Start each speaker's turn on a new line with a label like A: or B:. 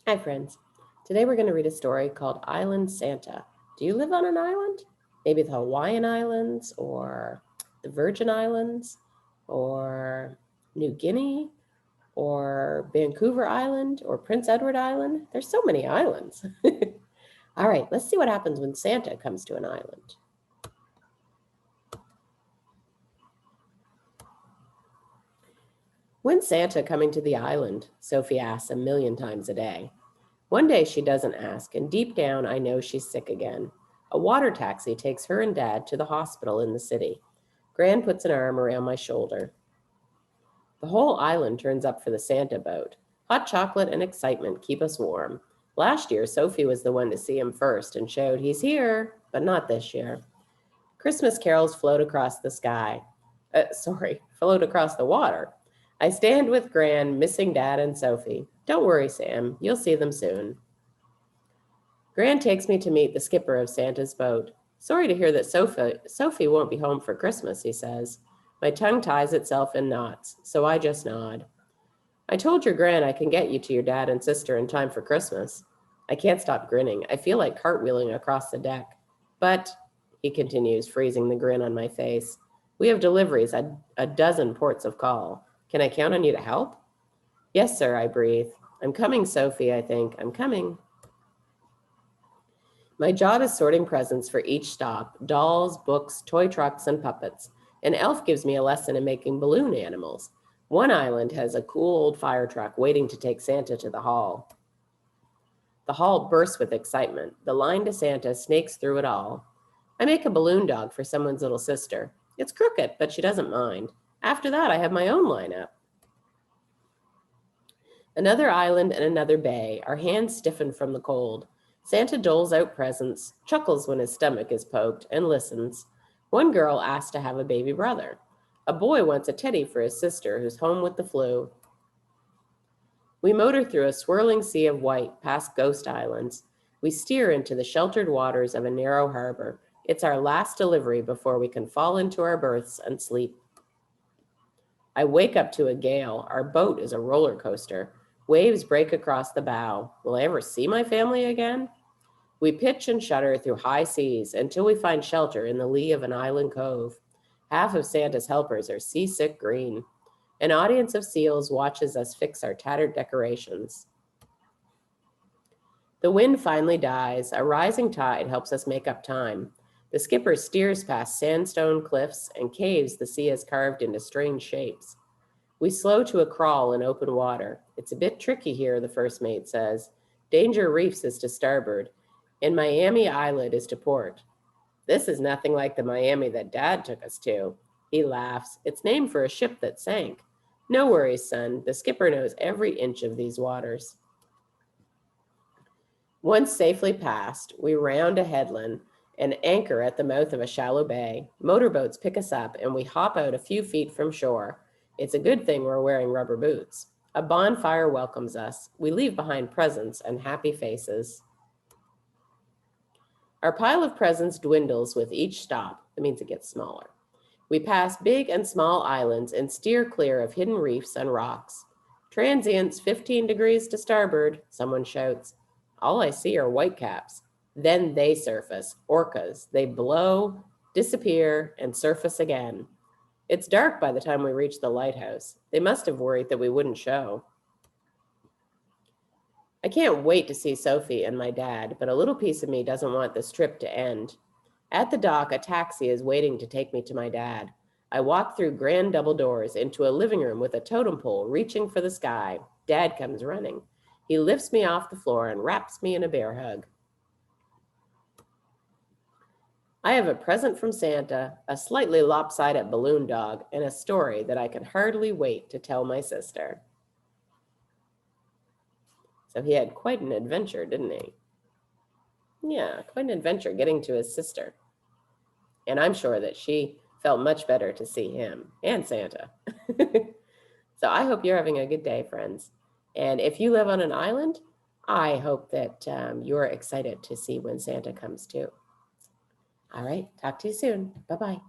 A: Hi, friends. Today we're going to read a story called Island Santa. Do you live on an island? Maybe the Hawaiian Islands or the Virgin Islands or New Guinea or Vancouver Island or Prince Edward Island? There's so many islands. All right, let's see what happens when Santa comes to an island. When's Santa coming to the island? Sophie asks a million times a day. One day she doesn't ask, and deep down I know she's sick again. A water taxi takes her and Dad to the hospital in the city. Gran puts an arm around my shoulder. The whole island turns up for the Santa boat. Hot chocolate and excitement keep us warm. Last year, Sophie was the one to see him first and showed he's here, but not this year. Christmas carols float across the sky. Float across the water. I stand with Gran, missing Dad and Sophie. Don't worry, Sam. You'll see them soon. Gran takes me to meet the skipper of Santa's boat. Sorry to hear that Sophie won't be home for Christmas, he says. My tongue ties itself in knots, so I just nod. I told your Gran I can get you to your dad and sister in time for Christmas. I can't stop grinning. I feel like cartwheeling across the deck. But, he continues, freezing the grin on my face, we have deliveries at a dozen ports of call. Can I count on you to help? Yes, sir, I breathe. I'm coming, Sophie, I think. I'm coming. My job is sorting presents for each stop, dolls, books, toy trucks, and puppets. An elf gives me a lesson in making balloon animals. One island has a cool old fire truck waiting to take Santa to the hall. The hall bursts with excitement. The line to Santa snakes through it all. I make a balloon dog for someone's little sister. It's crooked, but she doesn't mind. After that, I have my own lineup. Another island and another bay. Our hands stiffen from the cold. Santa doles out presents, chuckles when his stomach is poked, and listens. One girl asks to have a baby brother. A boy wants a teddy for his sister who's home with the flu. We motor through a swirling sea of white past ghost islands. We steer into the sheltered waters of a narrow harbor. It's our last delivery before we can fall into our berths and sleep. I wake up to a gale. Our boat is a roller coaster. Waves break across the bow. Will I ever see my family again? We pitch and shudder through high seas until we find shelter in the lee of an island cove. Half of Santa's helpers are seasick green. An audience of seals watches us fix our tattered decorations. The wind finally dies. A rising tide helps us make up time. The skipper steers past sandstone cliffs and caves the sea has carved into strange shapes. We slow to a crawl in open water. It's a bit tricky here, the first mate says. Danger Reefs is to starboard, and Miami Islet is to port. This is nothing like the Miami that Dad took us to. He laughs. It's named for a ship that sank. No worries, son. The skipper knows every inch of these waters. Once safely past, we round a headland and anchor at the mouth of a shallow bay. Motorboats pick us up, and we hop out a few feet from shore. It's a good thing we're wearing rubber boots. A bonfire welcomes us. We leave behind presents and happy faces. Our pile of presents dwindles with each stop. That means it gets smaller. We pass big and small islands and steer clear of hidden reefs and rocks. Transients 15 degrees to starboard, someone shouts. All I see are whitecaps. Then they surface, orcas. They blow, disappear, and surface again. It's dark by the time we reach the lighthouse. They must have worried that we wouldn't show. I can't wait to see Sophie and my dad, but a little piece of me doesn't want this trip to end. At the dock, a taxi is waiting to take me to my dad. I walk through grand double doors into a living room with a totem pole reaching for the sky. Dad comes running. He lifts me off the floor and wraps me in a bear hug. I have a present from Santa, a slightly lopsided balloon dog, and a story that I can hardly wait to tell my sister. So he had quite an adventure, didn't he? Yeah, quite an adventure getting to his sister. And I'm sure that she felt much better to see him and Santa. So I hope you're having a good day, friends. And if you live on an island, I hope that you're excited to see when Santa comes too. All right, talk to you soon. Bye-bye.